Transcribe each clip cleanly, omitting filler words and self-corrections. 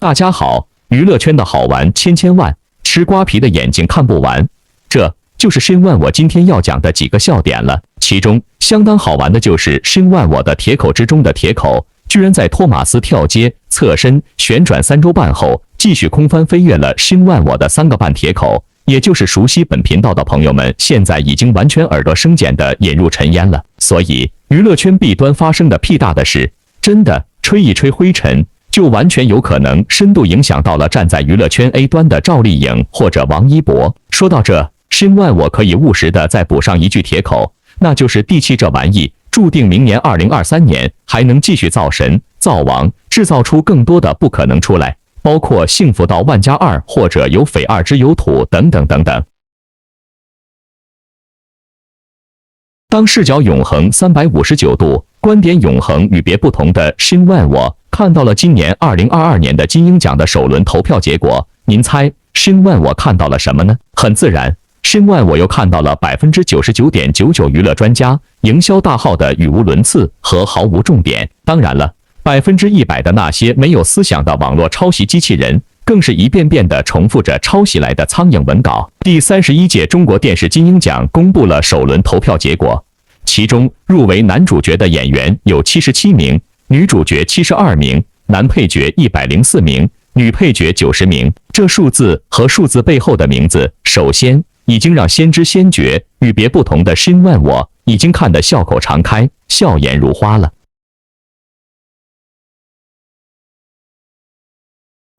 大家好，娱乐圈的好玩千千万，吃瓜皮的眼睛看不完。这就是申万我今天要讲的几个笑点了。其中相当好玩的就是申万我的铁口之中的铁口，居然在托马斯跳接、侧身、旋转3周半后，继续空翻飞跃了申万我的3个半铁口。也就是熟悉本频道的朋友们，现在已经完全耳朵生茧的引入尘烟了。所以娱乐圈弊端发生的屁大的事，真的吹一吹灰尘，就完全有可能深度影响到了站在娱乐圈 A 端的赵丽颖或者王一博。说到这，申万我可以务实的再补上一句铁口，那就是地气这玩意，注定明年2023年还能继续造神、造王，制造出更多的不可能出来。包括幸福到1+2或者有匪2之有土等等等等。当视角永恒359度，观点永恒与别不同的申万我看到了今年2022年的金鹰奖的首轮投票结果，您猜申万我看到了什么呢？很自然，申万我又看到了99.99%娱乐专家、营销大号的语无伦次和毫无重点。当然了，100%的那些没有思想的网络抄袭机器人，更是一遍遍地重复着抄袭来的苍蝇文稿。第31届中国电视金鹰奖公布了首轮投票结果，其中入围男主角的演员有77名，女主角72名，男配角104名，女配角90名。这数字和数字背后的名字，首先已经让先知先觉与别不同的申万我已经看得笑口常开，笑颜如花了。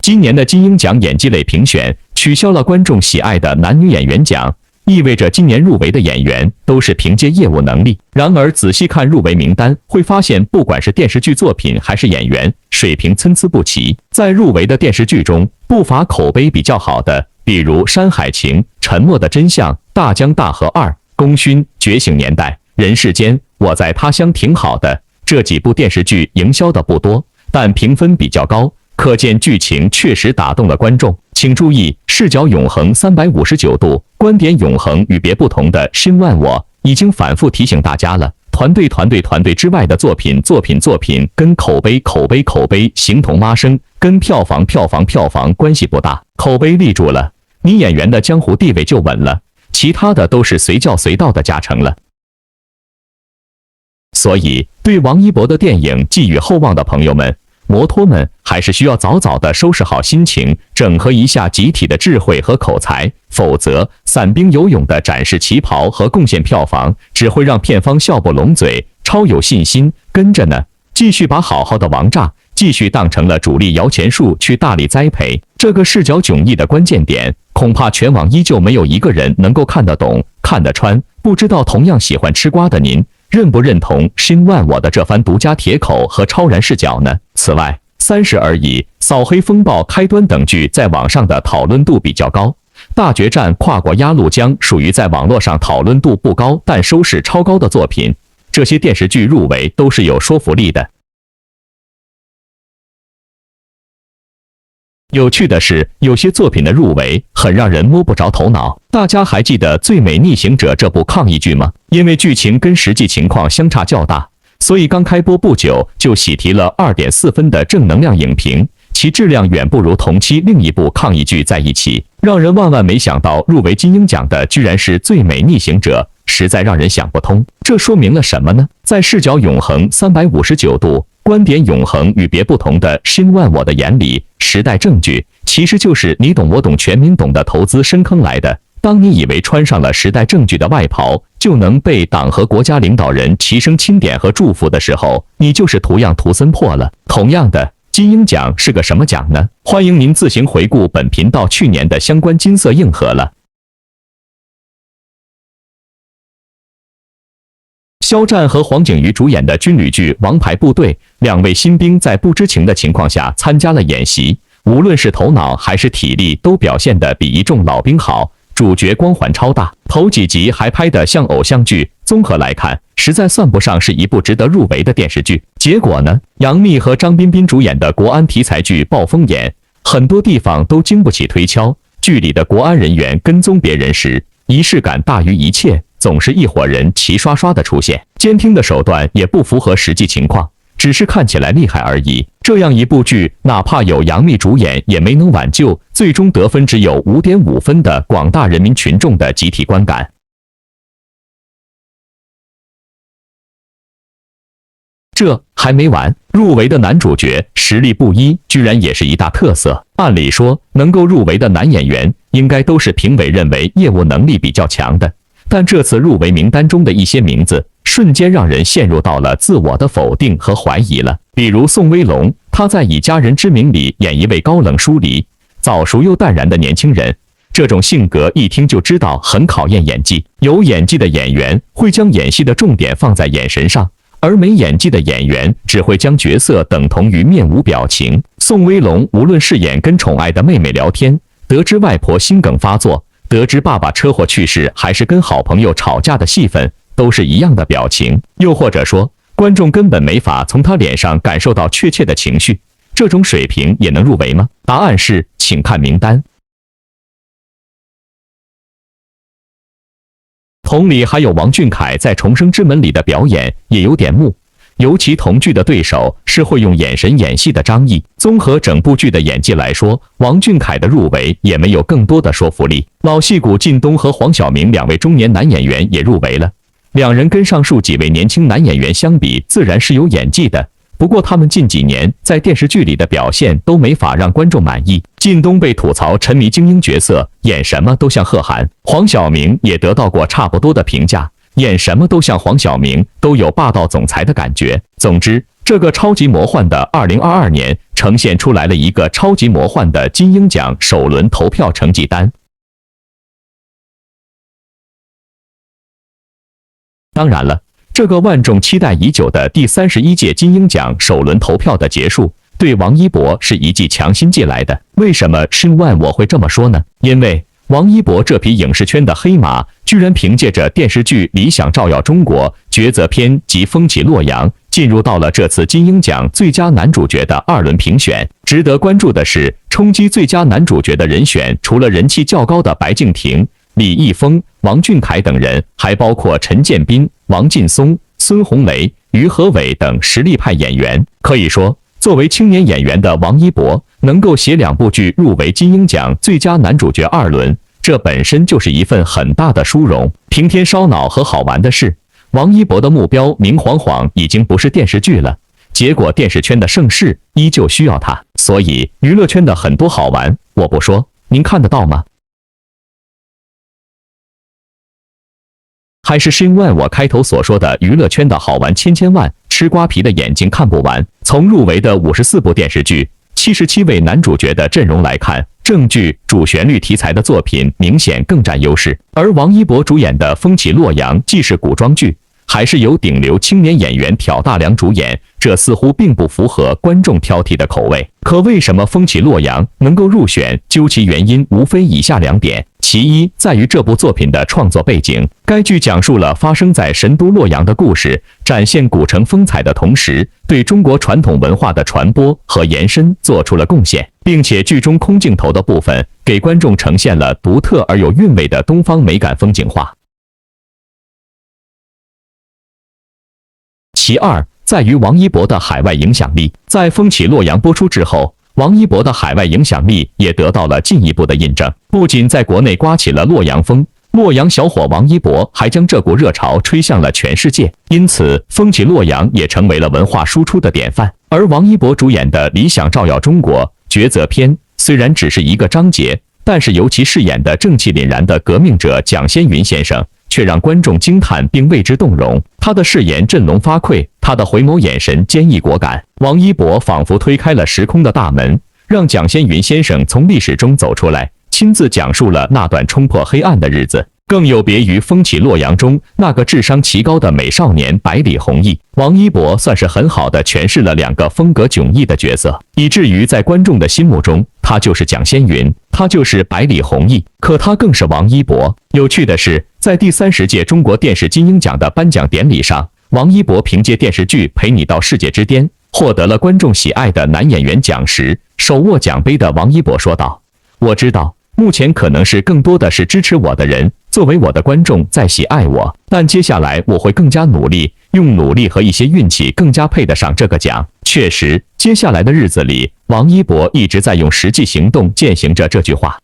今年的金鹰奖演技类评选取消了观众喜爱的男女演员奖，意味着今年入围的演员都是凭借业务能力。然而仔细看入围名单，会发现不管是电视剧作品还是演员，水平参差不齐。在入围的电视剧中，不乏口碑比较好的，比如《山海情》、《沉默的真相》、《大江大河2》、《功勋》、《觉醒年代》、《人世间》、《我在他乡挺好的》这几部电视剧营销的不多，但评分比较高。可见剧情确实打动了观众。请注意，视角永恒359度，观点永恒与别不同的申万我已经反复提醒大家了。团队之外的作品跟口碑形同妈生，跟票房关系不大。口碑立住了，你演员的江湖地位就稳了，其他的都是随叫随到的加成了。所以，对王一博的电影寄予厚望的朋友们，摩托们还是需要早早的收拾好心情，整合一下集体的智慧和口才，否则散兵游勇的展示旗袍和贡献票房，只会让片方笑不拢嘴。超有信心，跟着呢，继续把好好的王炸继续当成了主力摇钱树去大力栽培。这个视角迥异的关键点，恐怕全网依旧没有一个人能够看得懂、看得穿。不知道同样喜欢吃瓜的您，认不认同申万我的这番独家铁口和超然视角呢？此外，30而已、扫黑风暴、开端等剧在网上的讨论度比较高，大决战、跨过鸭绿江属于在网络上讨论度不高但收视超高的作品，这些电视剧入围都是有说服力的。有趣的是，有些作品的入围很让人摸不着头脑。大家还记得《最美逆行者》这部抗疫剧吗？因为剧情跟实际情况相差较大，所以刚开播不久就喜提了2.4分的正能量影评，其质量远不如同期另一部抗疫剧在一起。让人万万没想到入围金鹰奖的居然是《最美逆行者》，实在让人想不通。这说明了什么呢？在视角永恒359度，观点永恒与别不同的申万我的眼里，时代证据其实就是你懂我懂全民懂的投资深坑来的。当你以为穿上了时代证据的外袍，就能被党和国家领导人齐声钦点和祝福的时候，你就是图样图森破了。同样的，金鹰奖是个什么奖呢？欢迎您自行回顾本频道去年的相关金色硬核了。肖战和黄景瑜主演的军旅剧《王牌部队》，两位新兵在不知情的情况下参加了演习，无论是头脑还是体力都表现得比一众老兵好，主角光环超大，头几集还拍得像偶像剧。综合来看，实在算不上是一部值得入围的电视剧。结果呢，杨幂和张彬彬主演的国安题材剧《暴风眼》，很多地方都经不起推敲。剧里的国安人员跟踪别人时，仪式感大于一切，总是一伙人齐刷刷的出现，监听的手段也不符合实际情况，只是看起来厉害而已。这样一部剧，哪怕有杨幂主演，也没能挽救最终得分只有5.5分的广大人民群众的集体观感。这还没完，入围的男主角实力不一，居然也是一大特色。按理说，能够入围的男演员，应该都是评委认为业务能力比较强的。但这次入围名单中的一些名字，瞬间让人陷入到了自我的否定和怀疑了。比如宋威龙，他在《以家人之名》里演一位高冷疏离、早熟又淡然的年轻人，这种性格一听就知道很考验演技。有演技的演员会将演戏的重点放在眼神上，而没演技的演员只会将角色等同于面无表情。宋威龙无论饰演跟宠爱的妹妹聊天，得知外婆心梗发作，得知爸爸车祸去世，还是跟好朋友吵架的戏份，都是一样的表情。又或者说，观众根本没法从他脸上感受到确切的情绪，这种水平也能入围吗？答案是，请看名单。同理，还有王俊凯在《重生之门》里的表演也有点木，尤其同剧的对手是会用眼神演戏的张译。综合整部剧的演技来说，王俊凯的入围也没有更多的说服力。老戏骨靳东和黄晓明两位中年男演员也入围了，两人跟上述几位年轻男演员相比，自然是有演技的。不过他们近几年在电视剧里的表现都没法让观众满意。靳东被吐槽沉迷精英角色，演什么都像贺涵；黄晓明也得到过差不多的评价，演什么都像黄晓明，都有霸道总裁的感觉。总之，这个超级魔幻的2022年呈现出来了一个超级魔幻的金鹰奖首轮投票成绩单。当然了，这个万众期待已久的第31届金鹰奖首轮投票的结束，对王一博是一剂强心剂来的。为什么Shin Wan我会这么说呢？因为王一博这匹影视圈的黑马，居然凭借着电视剧《理想照耀中国》抉择篇及风起洛阳，进入到了这次金鹰奖最佳男主角的2轮评选。值得关注的是，冲击最佳男主角的人选，除了人气较高的白敬亭、李易峰、王俊凯等人，还包括陈建斌、王劲松、孙红雷、于和伟等实力派演员。可以说，作为青年演员的王一博，能够携2部剧入围金鹰奖最佳男主角2轮，这本身就是一份很大的殊荣。平添烧脑和好玩的是，王一博的目标明晃晃已经不是电视剧了，结果电视圈的盛世依旧需要他，所以娱乐圈的很多好玩，我不说，您看得到吗？还是Shin Wan我开头所说的娱乐圈的好玩千万，吃瓜皮的眼睛看不完。从入围的54部电视剧、77位男主角的阵容来看，正剧、主旋律题材的作品明显更占优势。而王一博主演的《风起洛阳》既是古装剧，还是由顶流青年演员挑大梁主演，这似乎并不符合观众挑剔的口味。可为什么《风起洛阳》能够入选？究其原因，无非以下2点。其一，在于这部作品的创作背景。该剧讲述了发生在神都洛阳的故事，展现古城风采的同时，对中国传统文化的传播和延伸做出了贡献，并且剧中空镜头的部分给观众呈现了独特而有韵味的东方美感风景画。其二，在于王一博的海外影响力。在《风起洛阳》播出之后，王一博的海外影响力也得到了进一步的印证，不仅在国内刮起了洛阳风，洛阳小伙王一博还将这股热潮吹向了全世界，因此《风起洛阳》也成为了文化输出的典范。而王一博主演的《理想照耀中国》抉择篇虽然只是一个章节，但是由其饰演的正气凛然的革命者蒋先云先生，却让观众惊叹并为之动容。他的誓言振聋发聩，他的回眸眼神坚毅果敢。王一博仿佛推开了时空的大门，让蒋先云先生从历史中走出来，亲自讲述了那段冲破黑暗的日子。更有别于《风起洛阳》中那个智商奇高的美少年百里弘毅，王一博算是很好的诠释了2个风格迥异的角色，以至于在观众的心目中，他就是蒋先云，他就是百里弘毅，可他更是王一博。有趣的是，在第30届中国电视金鹰奖的颁奖典礼上，王一博凭借电视剧《陪你到世界之巅》获得了观众喜爱的男演员奖时，手握奖杯的王一博说道：“我知道，目前可能是更多的是支持我的人，作为我的观众在喜爱我，但接下来我会更加努力，用努力和一些运气更加配得上这个奖。确实，接下来的日子里，王一博一直在用实际行动践行着这句话。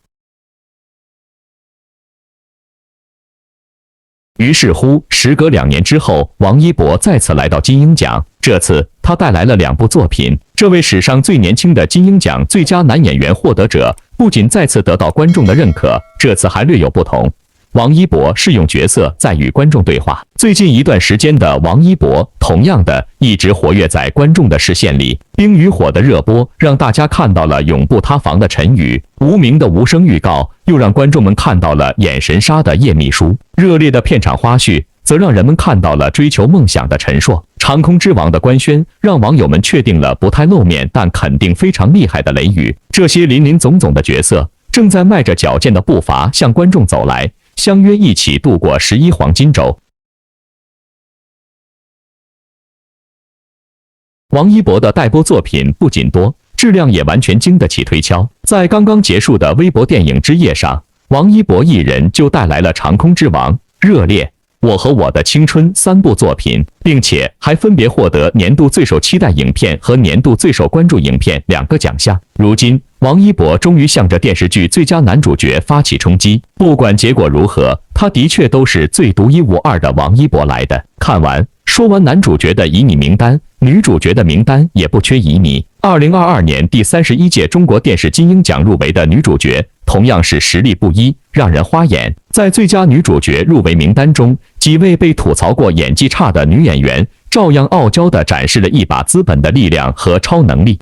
于是乎，时隔2年之后，王一博再次来到金鹰奖。这次他带来了2部作品。这位史上最年轻的金鹰奖最佳男演员获得者，不仅再次得到观众的认可，这次还略有不同。王一博是用角色在与观众对话。最近一段时间的王一博，同样的一直活跃在观众的视线里。冰与火的热播让大家看到了永不塌房的陈宇，无名的无声预告又让观众们看到了眼神杀的叶秘书，热烈的片场花絮则让人们看到了追求梦想的陈硕，长空之王的官宣让网友们确定了不太露面但肯定非常厉害的雷雨。这些林林总总的角色正在迈着矫健的步伐向观众走来，相约一起度过11黄金周。王一博的待播作品不仅多，质量也完全经得起推敲。在刚刚结束的微博电影之夜上，王一博一人就带来了《长空之王》、《热烈》、《我和我的青春》3部作品，并且还分别获得年度最受期待影片和年度最受关注影片2个奖项。如今，王一博终于向着电视剧最佳男主角发起冲击，不管结果如何，他的确都是最独一无二的王一博来的。看完说完男主角的旖旎名单，女主角的名单也不缺旖旎。2022年第31届中国电视金鹰奖入围的女主角同样是实力不一，让人花眼。在最佳女主角入围名单中，几位被吐槽过演技差的女演员照样傲娇地展示了一把资本的力量和超能力。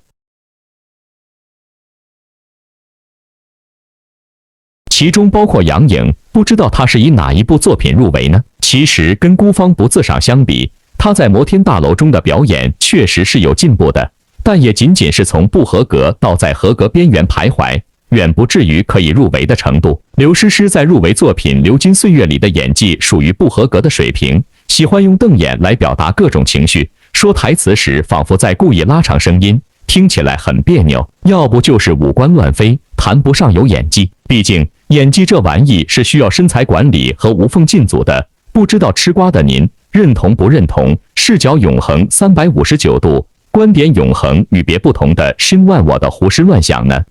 其中包括杨颖，不知道她是以哪一部作品入围呢？其实跟孤芳不自赏相比，她在摩天大楼中的表演确实是有进步的，但也仅仅是从不合格到在合格边缘徘徊，远不至于可以入围的程度。刘诗诗在入围作品《流金岁月》里的演技属于不合格的水平，喜欢用瞪眼来表达各种情绪，说台词时仿佛在故意拉长声音，听起来很别扭。要不就是五官乱飞，谈不上有演技。毕竟演技这玩意是需要身材管理和无缝进组的，不知道吃瓜的您认同不认同？视角永恒359度，观点永恒与别不同的深万我的胡思乱想呢？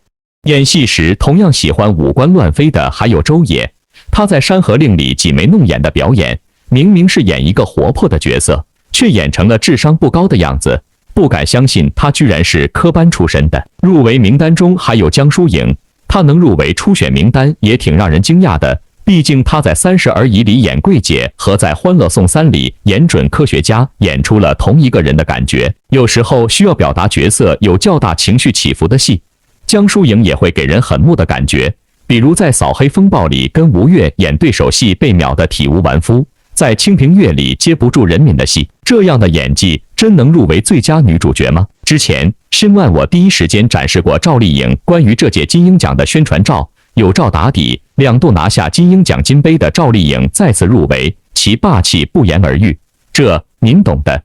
演戏时同样喜欢五官乱飞的还有周也，他在《山河令》里挤眉弄眼的表演，明明是演一个活泼的角色，却演成了智商不高的样子，不敢相信他居然是科班出身的。入围名单中还有江疏影，她能入围初选名单也挺让人惊讶的，毕竟她在《30而已》里演柜姐和在《欢乐颂3》里演准科学家演出了同一个人的感觉。有时候需要表达角色有较大情绪起伏的戏，江疏影也会给人很木的感觉，比如在《扫黑风暴》里跟吴越演对手戏被秒得体无完肤，在《清平乐》里接不住人民的戏，这样的演技真能入围最佳女主角吗？之前申万我第一时间展示过赵丽颖关于这届金鹰奖的宣传照，有照打底，2度拿下金鹰奖金杯的赵丽颖再次入围，其霸气不言而喻，这您懂的。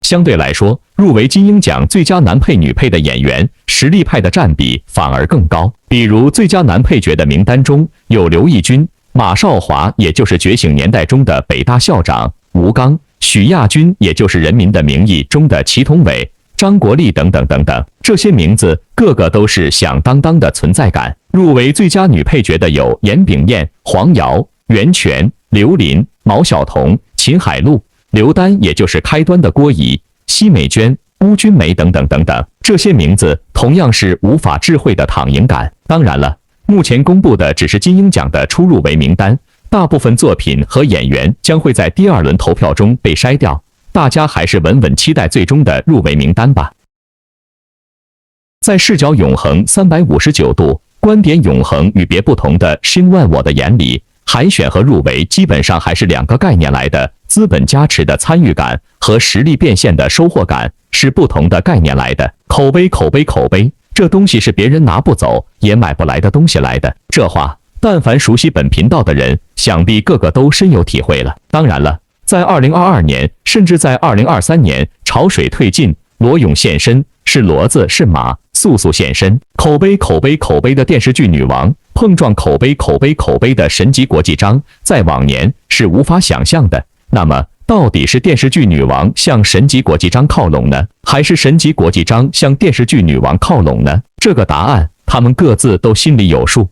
相对来说，入围金鹰奖最佳男配女配的演员，实力派的占比反而更高。比如最佳男配角的名单中有刘奕君、马少华，也就是《觉醒年代》中的北大校长；吴刚、许亚军，也就是《人民的名义》中的祁同伟、张国立等等等等。这些名字个个都是响当当的存在感。入围最佳女配角的有严炳彦、黄瑶、袁泉、刘琳、毛晓彤、秦海璐、刘丹，也就是开端的郭怡、奚美娟、邬君梅等等等等。这些名字同样是无法置喙的躺赢感。当然了，目前公布的只是金鹰奖的初入围名单，大部分作品和演员将会在第2轮投票中被筛掉，大家还是稳稳期待最终的入围名单吧。在视角永恒359度，观点永恒与别不同的申万我的眼里，海选和入围基本上还是2个概念来的，资本加持的参与感和实力变现的收获感是不同的概念来的。口碑，这东西是别人拿不走也买不来的东西来的，这话但凡熟悉本频道的人，想必个个都深有体会了。当然了，在2022年，甚至在2023年，潮水退尽，罗勇现身，是骡子是马，速速现身。口碑的电视剧女王碰撞口碑的神级国际章，在往年是无法想象的。那么，到底是电视剧女王向神级国际章靠拢呢，还是神级国际章向电视剧女王靠拢呢？这个答案，他们各自都心里有数。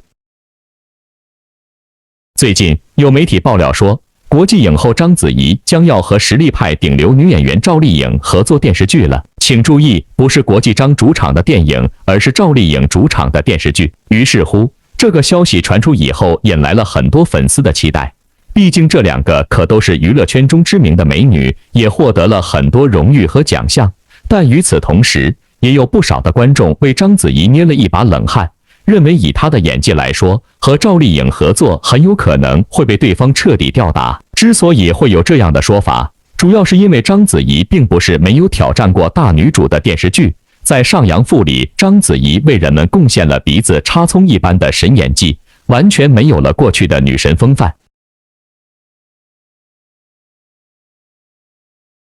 最近有媒体爆料说，国际影后章子怡将要和实力派顶流女演员赵丽颖合作电视剧了。请注意，不是国际章主场的电影，而是赵丽颖主场的电视剧。于是乎，这个消息传出以后，引来了很多粉丝的期待。毕竟这两个可都是娱乐圈中知名的美女，也获得了很多荣誉和奖项。但与此同时，也有不少的观众为章子怡捏了一把冷汗。认为以她的演技来说，和赵丽颖合作很有可能会被对方彻底吊打。之所以会有这样的说法，主要是因为章子怡并不是没有挑战过大女主的电视剧。在《上阳赋》里，章子怡为人们贡献了鼻子插葱一般的神演技，完全没有了过去的女神风范。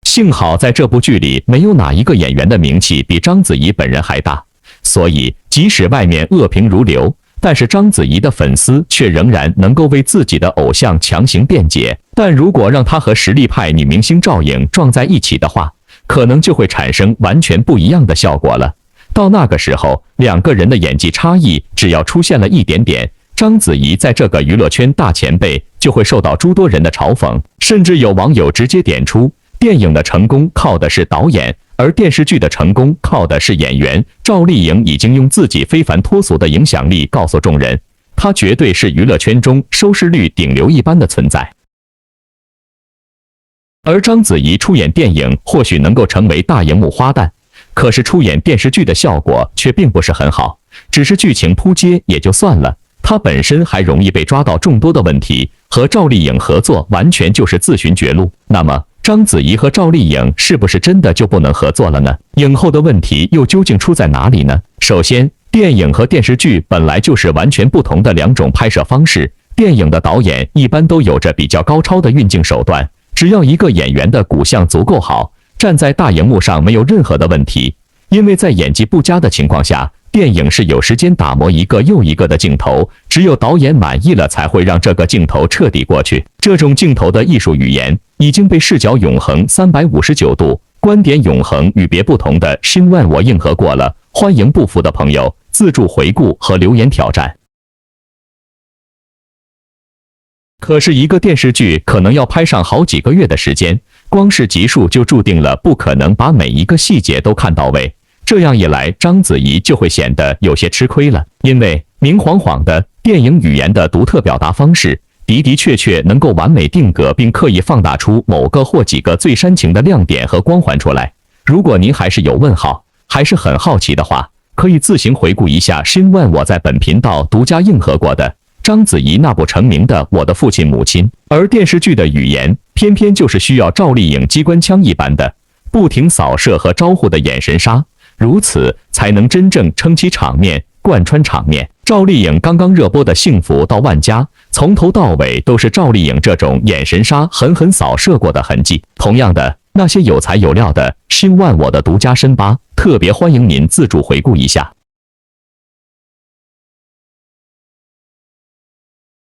幸好在这部剧里，没有哪一个演员的名气比章子怡本人还大。所以，即使外面恶评如流，但是章子怡的粉丝却仍然能够为自己的偶像强行辩解。但如果让她和实力派女明星赵颖撞在一起的话，可能就会产生完全不一样的效果了。到那个时候，两个人的演技差异只要出现了一点点，章子怡在这个娱乐圈大前辈就会受到诸多人的嘲讽，甚至有网友直接点出，电影的成功靠的是导演，而电视剧的成功靠的是演员。赵丽颖已经用自己非凡脱俗的影响力告诉众人，她绝对是娱乐圈中收视率顶流一般的存在。而章子怡出演电影或许能够成为大荧幕花旦，可是出演电视剧的效果却并不是很好，只是剧情扑街也就算了，她本身还容易被抓到众多的问题，和赵丽颖合作完全就是自寻绝路。那么章子怡和赵丽颖是不是真的就不能合作了呢？影后的问题又究竟出在哪里呢？首先，电影和电视剧本来就是完全不同的两种拍摄方式。电影的导演一般都有着比较高超的运镜手段，只要一个演员的骨相足够好，站在大荧幕上没有任何的问题。因为在演技不佳的情况下，电影是有时间打磨一个又一个的镜头，只有导演满意了才会让这个镜头彻底过去。这种镜头的艺术语言已经被视角永恒359度、观点永恒与别不同的新万我硬核过了。欢迎不服的朋友自助回顾和留言挑战。可是一个电视剧可能要拍上好几个月的时间，光是集数就注定了不可能把每一个细节都看到位。这样一来，章子怡就会显得有些吃亏了，因为明晃晃的电影语言的独特表达方式，的确能够完美定格并刻意放大出某个或几个最煽情的亮点和光环出来。如果您还是有问号，还是很好奇的话，可以自行回顾一下新万我在本频道独家硬核过的章子怡那部成名的《我的父亲母亲》。而电视剧的语言偏偏就是需要赵丽颖机关枪一般的不停扫射和招呼的眼神杀，如此才能真正撑起场面，贯穿场面。赵丽颖刚刚热播的《幸福到万家》，从头到尾都是赵丽颖这种眼神杀狠狠扫射过的痕迹。同样的，那些有材有料的新万我的独家深扒，特别欢迎您自主回顾一下。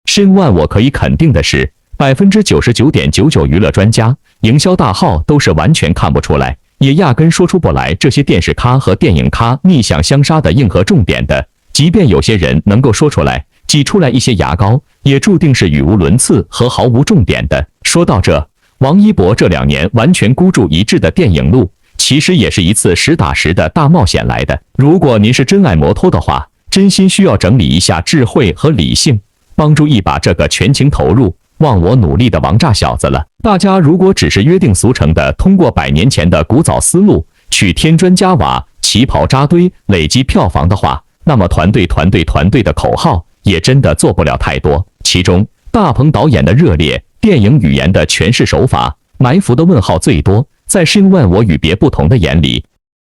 新万我可以肯定的是，99.99%娱乐专家、营销大号都是完全看不出来，也压根说出不来这些电视咖和电影咖逆向相杀的硬核重点的。即便有些人能够说出来，挤出来一些牙膏，也注定是语无伦次和毫无重点的。说到这，王一博这2年完全孤注一掷的电影路，其实也是一次实打实的大冒险来的。如果您是真爱摩托的话，真心需要整理一下智慧和理性，帮助一把这个全情投入、忘我努力的王炸小子了。大家如果只是约定俗成的通过100年前的古早思路去添砖加瓦、起跑扎堆、累积票房的话，那么团队的口号也真的做不了太多。其中，大鹏导演的热烈、电影语言的诠释手法，埋伏的问号最多，在新万我与别不同的眼里。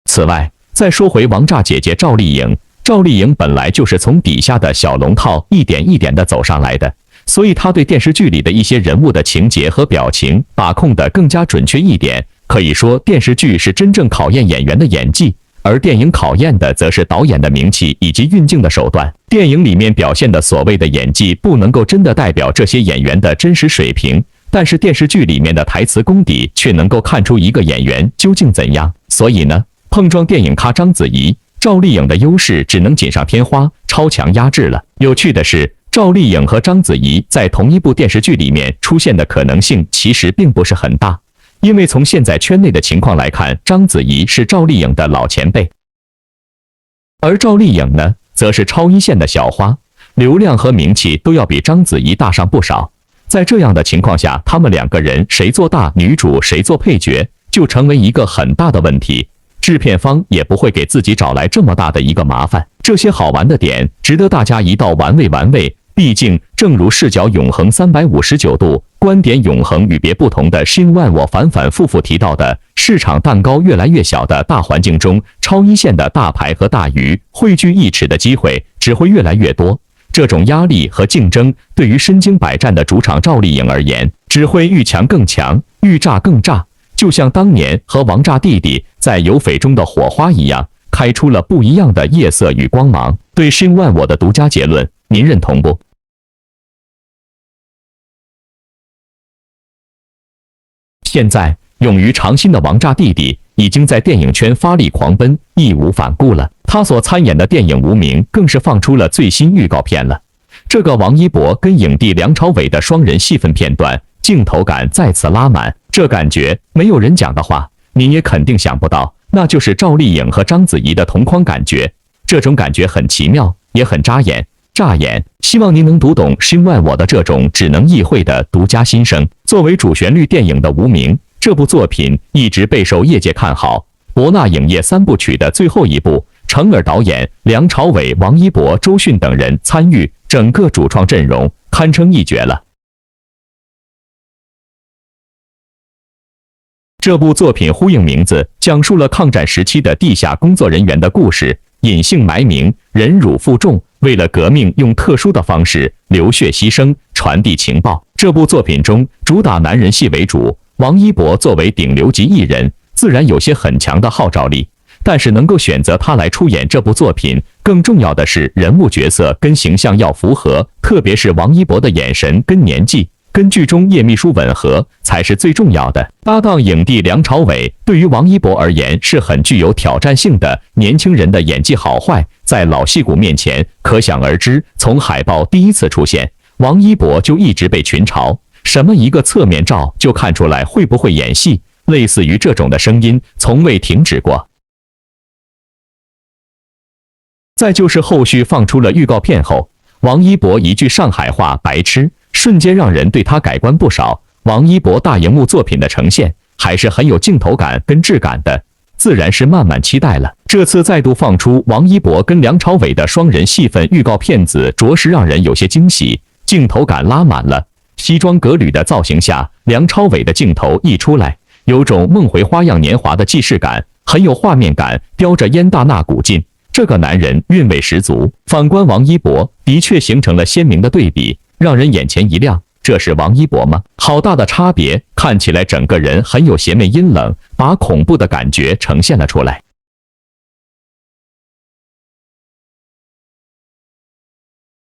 此外，再说回王炸姐姐赵丽颖，赵丽颖本来就是从底下的小龙套一点一点的走上来的，所以她对电视剧里的一些人物的情节和表情把控的更加准确一点。可以说，电视剧是真正考验演员的演技，而电影考验的则是导演的名气以及运镜的手段。电影里面表现的所谓的演技不能够真的代表这些演员的真实水平，但是电视剧里面的台词功底却能够看出一个演员究竟怎样。所以呢，碰撞电影咖章子怡、赵丽颖的优势只能锦上添花，超强压制了。有趣的是，赵丽颖和章子怡在同一部电视剧里面出现的可能性其实并不是很大，因为从现在圈内的情况来看，章子怡是赵丽颖的老前辈，而赵丽颖呢，则是超一线的小花，流量和名气都要比章子怡大上不少。在这样的情况下，他们两个人谁做大女主谁做配角，就成为一个很大的问题。制片方也不会给自己找来这么大的一个麻烦。这些好玩的点值得大家一道玩味。毕竟，正如视角永恒359度、观点永恒与别不同的Shin万我反复提到的，市场蛋糕越来越小的大环境中，超一线的大牌和大鱼汇聚一池的机会只会越来越多。这种压力和竞争对于身经百战的主场赵丽颖而言，只会愈强更强，愈炸更炸，就像当年和王炸弟弟在有匪中的火花一样，开出了不一样的夜色与光芒。对Shin万我的独家结论，您认同不？现在勇于尝新的王炸弟弟已经在电影圈发力狂奔，义无反顾了。他所参演的电影《无名》更是放出了最新预告片了。这个王一博跟影帝梁朝伟的双人戏份片段，镜头感再次拉满，这感觉没有人讲的话，你也肯定想不到，那就是赵丽颖和章子怡的同框感觉。这种感觉很奇妙，也很扎眼。希望您能读懂Shin万我的这种只能意会的独家心声。作为主旋律电影的《无名》这部作品一直备受业界看好，博纳影业3部曲的最后一部，程耳导演，梁朝伟、王一博、周迅等人参与，整个主创阵容堪称一绝了。这部作品呼应名字，讲述了抗战时期的地下工作人员的故事，隐姓埋名，忍辱负重，为了革命用特殊的方式流血牺牲，传递情报。这部作品中主打男人戏为主，王一博作为顶流级艺人，自然有些很强的号召力。但是能够选择他来出演这部作品，更重要的是人物角色跟形象要符合，特别是王一博的眼神跟年纪跟剧中叶秘书吻合才是最重要的。搭档影帝梁朝伟对于王一博而言是很具有挑战性的，年轻人的演技好坏在老戏骨面前可想而知。从海报第一次出现，王一博就一直被群嘲，什么一个侧面照就看出来会不会演戏，类似于这种的声音从未停止过。再就是后续放出了预告片后，王一博一句上海话白痴，瞬间让人对他改观不少。王一博大荧幕作品的呈现还是很有镜头感跟质感的，自然是慢慢期待了。这次再度放出王一博跟梁朝伟的双人戏份预告片子，着实让人有些惊喜，镜头感拉满了。西装革履的造型下，梁朝伟的镜头一出来，有种梦回花样年华的既视感，很有画面感，叼着烟大纳古劲，这个男人韵味十足。反观王一博，的确形成了鲜明的对比，让人眼前一亮。这是王一博吗？好大的差别！看起来整个人很有邪魅阴冷，把恐怖的感觉呈现了出来。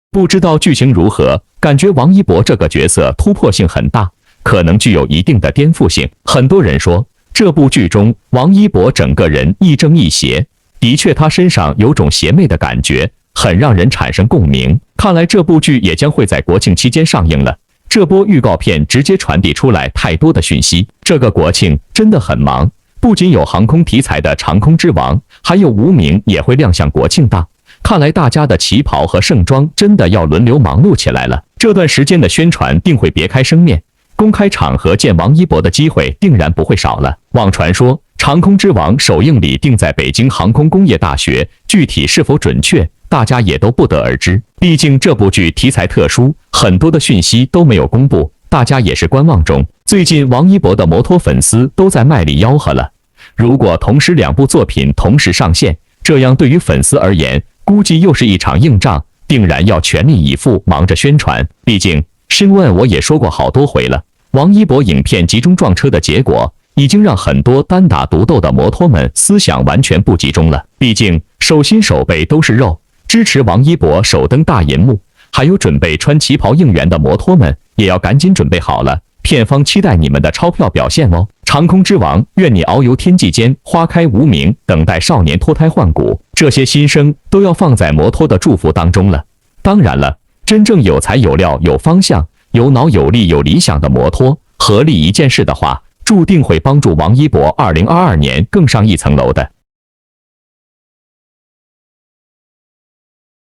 不知道剧情如何，感觉王一博这个角色突破性很大，可能具有一定的颠覆性。很多人说，这部剧中王一博整个人亦正亦邪，的确他身上有种邪魅的感觉，很让人产生共鸣。看来这部剧也将会在国庆期间上映了。这波预告片直接传递出来太多的讯息，这个国庆真的很忙，不仅有航空题材的《长空之王》，还有《无名》也会亮相国庆档。看来大家的旗袍和盛装真的要轮流忙碌起来了。这段时间的宣传定会别开生面，公开场合见王一博的机会定然不会少了。网传说《长空之王》首映礼定在北京航空工业大学，具体是否准确，大家也都不得而知。毕竟这部剧题材特殊，很多的讯息都没有公布，大家也是观望中。最近王一博的摩托粉丝都在卖力吆喝了，如果同时2部作品同时上线，这样对于粉丝而言，估计又是一场硬仗，定然要全力以赴忙着宣传。毕竟Shin万我也说过好多回了，王一博影片集中撞车的结果，已经让很多单打独斗的摩托们思想完全不集中了。毕竟手心手背都是肉，支持王一博首登大银幕，还有准备穿旗袍应援的摩托们也要赶紧准备好了，片方期待你们的钞票表现哦！长空之王，愿你遨游天际间，花开无名，等待少年脱胎换骨。这些心声都要放在摩托的祝福当中了。当然了，真正有才有料、有方向、有脑有力、有理想的摩托，合力一件事的话，注定会帮助王一博2022年更上一层楼的。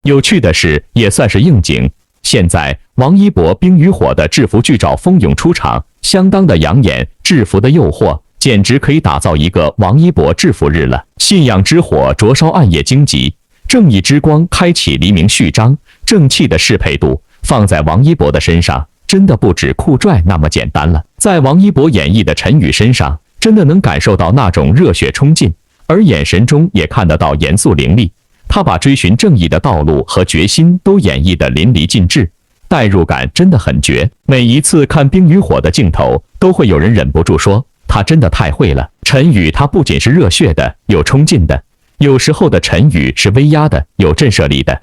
有趣的是，也算是应景。现在王一博冰与火的制服剧照蜂拥出场，相当的养眼，制服的诱惑简直可以打造一个王一博制服日了。信仰之火灼烧暗夜荆棘，正义之光开启黎明序章，正气的适配度放在王一博的身上，真的不止酷拽那么简单了。在王一博演绎的陈宇身上，真的能感受到那种热血冲劲，而眼神中也看得到严肃凌厉。他把追寻正义的道路和决心都演绎得淋漓尽致，代入感真的很绝。每一次看冰与火的镜头，都会有人忍不住说，他真的太会了。陈宇他不仅是热血的，有冲劲的，有时候的陈宇是威压的，有震慑力的。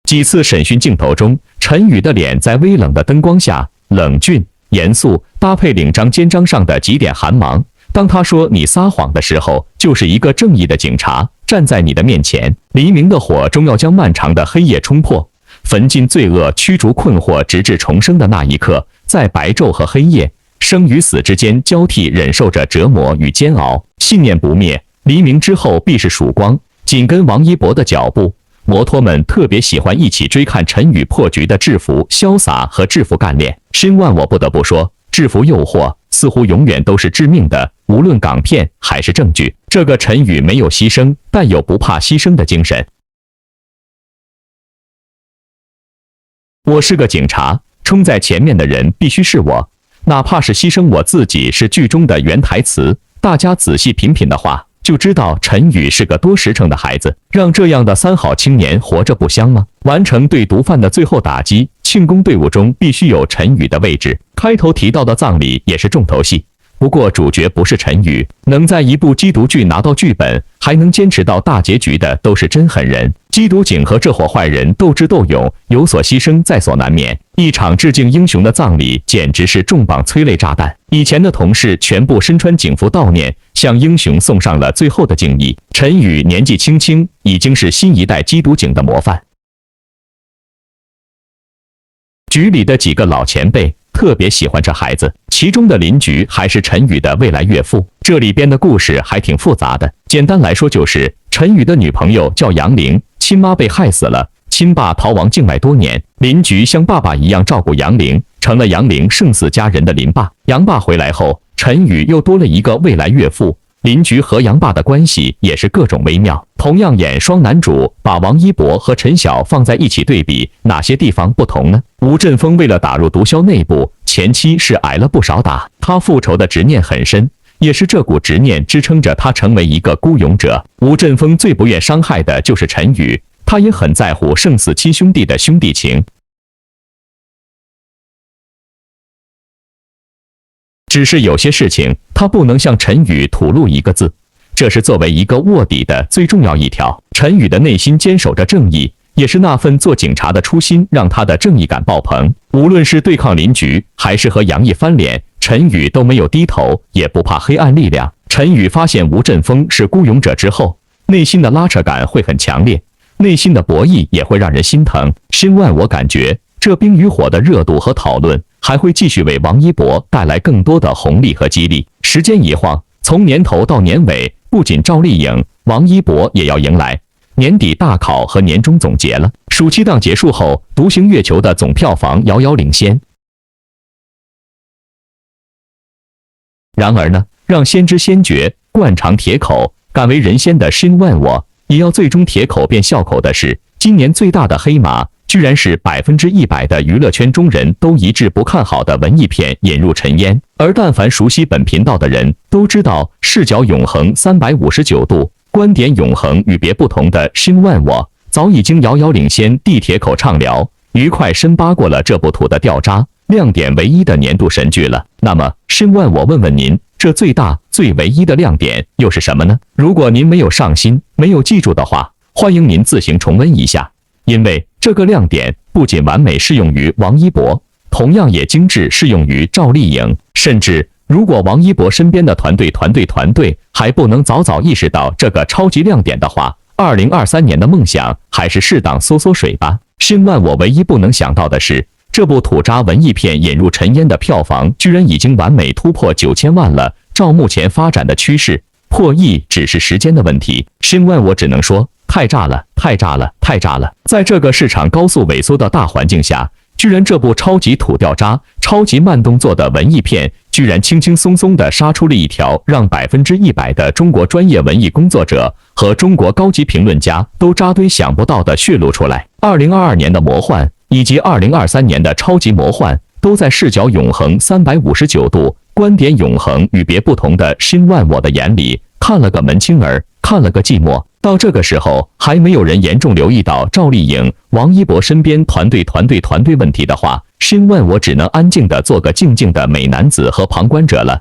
几次审讯镜头中，陈宇的脸在微冷的灯光下冷峻严肃，搭配领章肩章上的几点寒芒。当他说你撒谎的时候，就是一个正义的警察站在你的面前。黎明的火终要将漫长的黑夜冲破，焚尽罪恶，驱逐困惑，直至重生的那一刻，在白昼和黑夜、生与死之间交替忍受着折磨与煎熬。信念不灭，黎明之后必是曙光。紧跟王一博的脚步，摩托们特别喜欢一起追看陈宇破局的制服潇洒和制服干练。申万，我不得不说，制服诱惑似乎永远都是致命的，无论港片还是正剧，这个陈宇没有牺牲，但有不怕牺牲的精神。我是个警察，冲在前面的人必须是我，哪怕是牺牲我自己，是剧中的原台词。大家仔细品品的话，就知道陈宇是个多实诚的孩子。让这样的三好青年活着不香吗？完成对毒贩的最后打击，庆功队伍中必须有陈宇的位置。开头提到的葬礼也是重头戏，不过主角不是陈宇，能在一部缉毒剧拿到剧本，还能坚持到大结局的都是真狠人。缉毒警和这伙坏人斗智斗勇，有所牺牲在所难免。一场致敬英雄的葬礼简直是重磅催泪炸弹。以前的同事全部身穿警服悼念，向英雄送上了最后的敬意。陈宇年纪轻轻，已经是新一代缉毒警的模范。局里的几个老前辈特别喜欢这孩子，其中的邻居还是陈宇的未来岳父。这里边的故事还挺复杂的，简单来说就是陈宇的女朋友叫杨玲，亲妈被害死了，亲爸逃亡境外多年，邻居像爸爸一样照顾杨玲，成了杨玲胜似家人的邻爸。杨爸回来后，陈宇又多了一个未来岳父。邻居和杨爸的关系也是各种微妙。同样演双男主，把王一博和陈晓放在一起对比，哪些地方不同呢？吴振峰为了打入毒枭内部，前期是挨了不少打，他复仇的执念很深，也是这股执念支撑着他成为一个孤勇者。吴振峰最不愿伤害的就是陈宇，他也很在乎胜似亲兄弟的兄弟情。只是有些事情他不能向陈宇吐露一个字，这是作为一个卧底的最重要一条。陈宇的内心坚守着正义，也是那份做警察的初心让他的正义感爆棚。无论是对抗邻居，还是和杨毅翻脸，陈宇都没有低头，也不怕黑暗力量。陈宇发现吴振峰是孤勇者之后，内心的拉扯感会很强烈，内心的博弈也会让人心疼。申万，我感觉这冰与火的热度和讨论还会继续为王一博带来更多的红利和激励。时间一晃，从年头到年尾，不仅赵丽颖、王一博也要迎来年底大考和年终总结了。暑期档结束后，《独行月球》的总票房遥遥领先。然而呢，让先知先觉、灌肠铁口、敢为人先的申万我，也要最终铁口变笑口的是，今年最大的黑马居然是100%的娱乐圈中人都一致不看好的文艺片《引入尘烟》。而但凡熟悉本频道的人都知道，视角永恒359度，观点永恒与别不同的申万我，早已经遥遥领先地铁口畅聊，愉快深扒过了这部土的掉渣，亮点唯一的年度神剧了。那么，申万，我问问您，这最大、最唯一的亮点又是什么呢？如果您没有上心、没有记住的话，欢迎您自行重温一下，因为这个亮点不仅完美适用于王一博，同样也精致适用于赵丽颖，甚至如果王一博身边的团队还不能早早意识到这个超级亮点的话，2023年的梦想还是适当缩水吧。申万，我唯一不能想到的是，这部土渣文艺片引入尘烟的票房居然已经完美突破9000万了，照目前发展的趋势，破亿只是时间的问题。申万，我只能说太炸了，太炸了，太炸了！在这个市场高速萎缩的大环境下，居然这部超级土掉渣、超级慢动作的文艺片，居然轻轻松松地杀出了一条让100%的中国专业文艺工作者和中国高级评论家都扎堆想不到的血路出来。2022年的魔幻以及2023年的超级魔幻，都在视角永恒359度、观点永恒与别不同的申万我的眼里看了个门清儿，看了个寂寞。到这个时候还没有人严重留意到赵丽颖、王一博身边团队问题的话，申万我只能安静地做个静静的美男子和旁观者了。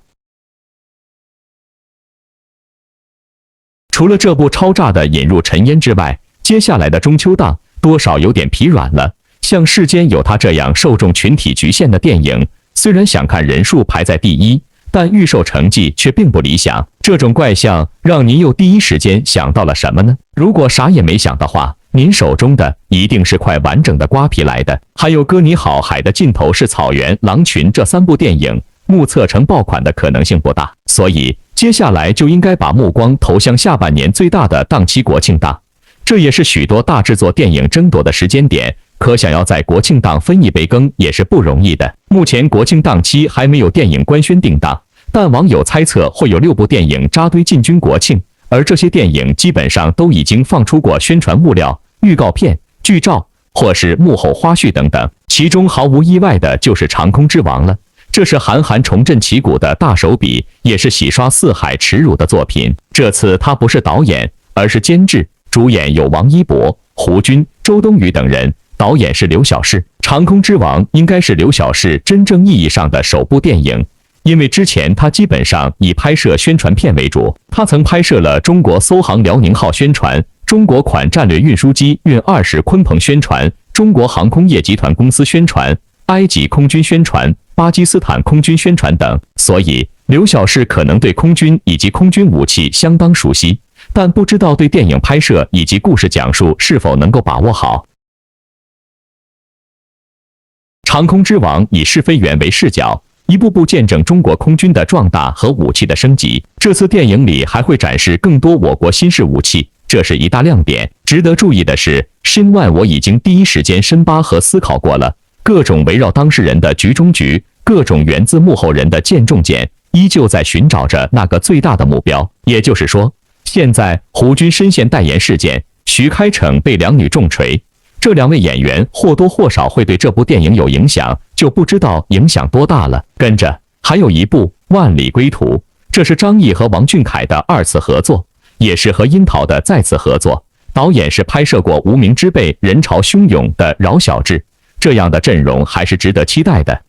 除了这部超炸的引入尘烟之外，接下来的中秋档多少有点疲软了。像世间有他这样受众群体局限的电影，虽然想看人数排在第一，但预售成绩却并不理想。这种怪象让您又第一时间想到了什么呢？如果啥也没想的话，您手中的一定是块完整的瓜皮来的。还有《哥你好，海的尽头是草原》《狼群》这3部电影，目测成爆款的可能性不大，所以接下来就应该把目光投向下半年最大的档期——国庆档。这也是许多大制作电影争夺的时间点，可想要在国庆档分一杯羹也是不容易的。目前国庆档期还没有电影官宣定档，但网友猜测会有6部电影扎堆进军国庆，而这些电影基本上都已经放出过宣传物料、预告片、剧照或是幕后花絮等等。其中毫无意外的就是《长空之王》了，这是韩寒重振旗鼓的大手笔，也是洗刷四海耻辱的作品。这次他不是导演，而是监制，主演有王一博、胡军、周冬雨等人，导演是刘晓世。《长空之王》应该是刘晓世真正意义上的首部电影，因为之前他基本上以拍摄宣传片为主。他曾拍摄了中国搜航辽宁号宣传、中国款战略运输机运20鲲鹏宣传、中国航空业集团公司宣传、埃及空军宣传、巴基斯坦空军宣传等，所以刘晓世可能对空军以及空军武器相当熟悉，但不知道对电影拍摄以及故事讲述是否能够把握好。长空之王以试飞员为视角，一步步见证中国空军的壮大和武器的升级。这次电影里还会展示更多我国新式武器，这是一大亮点。值得注意的是，申万我已经第一时间深扒和思考过了，各种围绕当事人的局中局，各种源自幕后人的剑中剑，依旧在寻找着那个最大的目标。也就是说，现在胡军深陷代言事件，徐开骋被两女重锤，这2位演员或多或少会对这部电影有影响，就不知道影响多大了。跟着还有一部《万里归途》，这是张译和王俊凯的2次合作，也是和樱桃的再次合作。导演是拍摄过《无名之辈》人潮汹涌的饶晓志，这样的阵容还是值得期待的。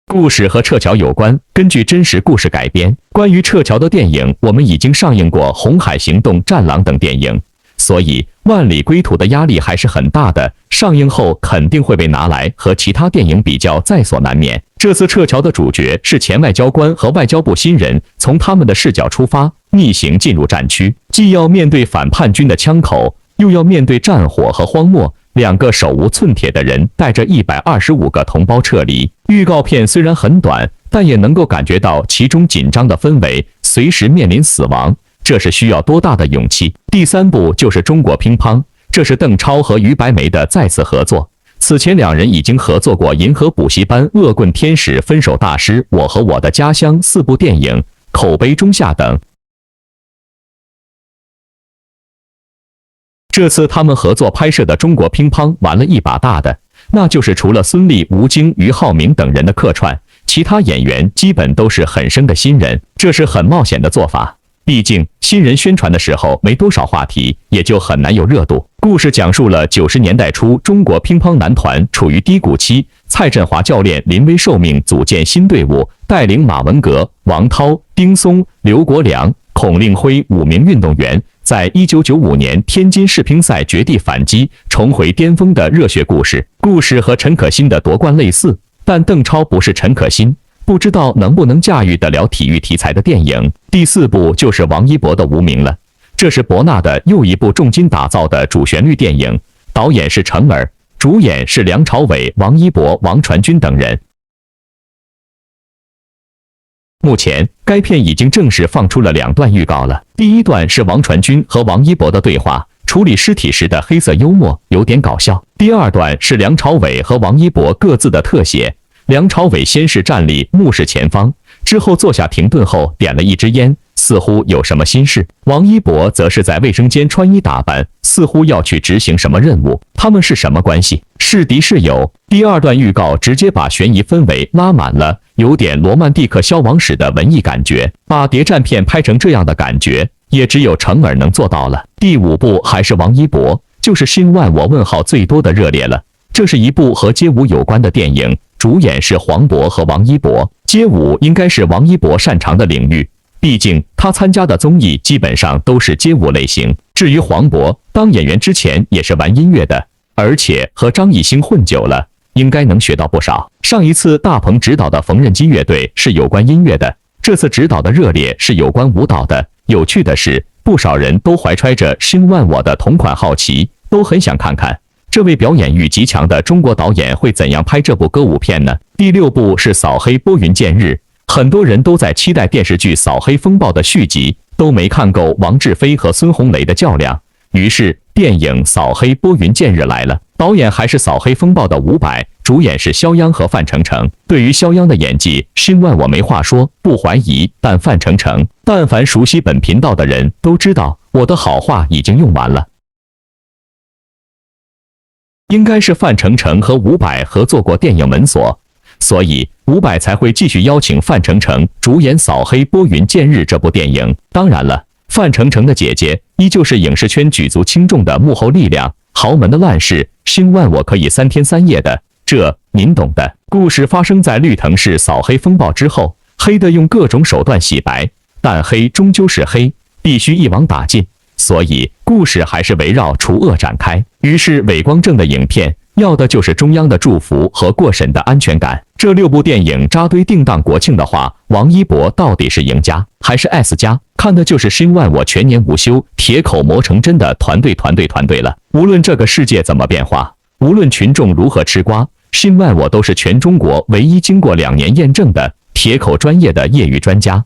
故事和撤侨有关，根据真实故事改编。关于撤侨的电影，我们已经上映过《红海行动》《战狼》等电影，所以《万里归途》的压力还是很大的，上映后肯定会被拿来和其他电影比较，在所难免。这次撤侨的主角是前外交官和外交部新人，从他们的视角出发，逆行进入战区，既要面对反叛军的枪口，又要面对战火和荒漠。2个手无寸铁的人带着125个同胞撤离。预告片虽然很短，但也能够感觉到其中紧张的氛围，随时面临死亡，这是需要多大的勇气。第3部就是中国乒乓，这是邓超和于白眉的再次合作。此前2人已经合作过《银河补习班》《恶棍天使》《分手大师》《我和我的家乡》4部电影，口碑中下等。这次他们合作拍摄的中国乒乓玩了一把大的，那就是除了孙俪、吴京、俞灏明等人的客串，其他演员基本都是很生的新人，这是很冒险的做法。毕竟新人宣传的时候没多少话题，也就很难有热度。故事讲述了90年代初中国乒乓男团处于低谷期，蔡振华教练临危受命组建新队伍，带领马文革、王涛、丁松、刘国梁、孔令辉5名运动员，在1995年天津世乒赛绝地反击，重回巅峰的热血故事。故事和陈可辛的夺冠类似，但邓超不是陈可辛，不知道能不能驾驭得了体育题材的电影。第4部就是王一博的无名了，这是博纳的又一部重金打造的主旋律电影，导演是程耳，主演是梁朝伟、王一博、王传君等人。目前，该片已经正式放出了2段预告了。第1段是王传君和王一博的对话，处理尸体时的黑色幽默，有点搞笑。第2段是梁朝伟和王一博各自的特写。梁朝伟先是站立目视前方，之后坐下停顿后点了一支烟，似乎有什么心事。王一博则是在卫生间穿衣打扮，似乎要去执行什么任务。他们是什么关系？是敌是友？第2段预告直接把悬疑氛围拉满了，有点罗曼蒂克消亡史的文艺感觉。把谍战片拍成这样的感觉，也只有程耳能做到了。第5部还是王一博，就是新万我问号最多的热烈了。这是一部和街舞有关的电影，主演是黄渤和王一博。街舞应该是王一博擅长的领域，毕竟他参加的综艺基本上都是街舞类型。至于黄渤，当演员之前也是玩音乐的，而且和张艺兴混久了，应该能学到不少。上一次大鹏指导的缝纫机乐队是有关音乐的，这次指导的热烈是有关舞蹈的。有趣的是，不少人都怀揣着新万我的同款好奇，都很想看看这位表演欲极强的中国导演会怎样拍这部歌舞片呢？第6部是扫黑拨云见日，很多人都在期待电视剧《扫黑风暴》的续集，都没看够王志飞和孙红雷的较量，于是电影《扫黑拨云见日》来了。导演还是《扫黑风暴》的伍佰，主演是肖央和范丞丞。对于肖央的演技，新万我没话说，不怀疑。但范丞丞，但凡熟悉本频道的人都知道，我的好话已经用完了。应该是范丞丞和伍佰合作过电影《门锁》，所以伍佰才会继续邀请范丞丞主演《扫黑拨云见日》这部电影。当然了，范丞丞的姐姐依旧是影视圈举足轻重的幕后力量，豪门的烂事，新万我可以3天3夜的，这您懂的。故事发生在绿藤市扫黑风暴之后，黑的用各种手段洗白，但黑终究是黑，必须一网打尽。所以故事还是围绕除恶展开。于是伪光正的影片要的就是中央的祝福和过审的安全感。这6部电影扎堆定档国庆的话，王一博到底是赢家还是 S 加？看的就是新万我全年无休，铁口磨成针的团队了。无论这个世界怎么变化，无论群众如何吃瓜，新万我都是全中国唯一经过2年验证的铁口专业的业余专家。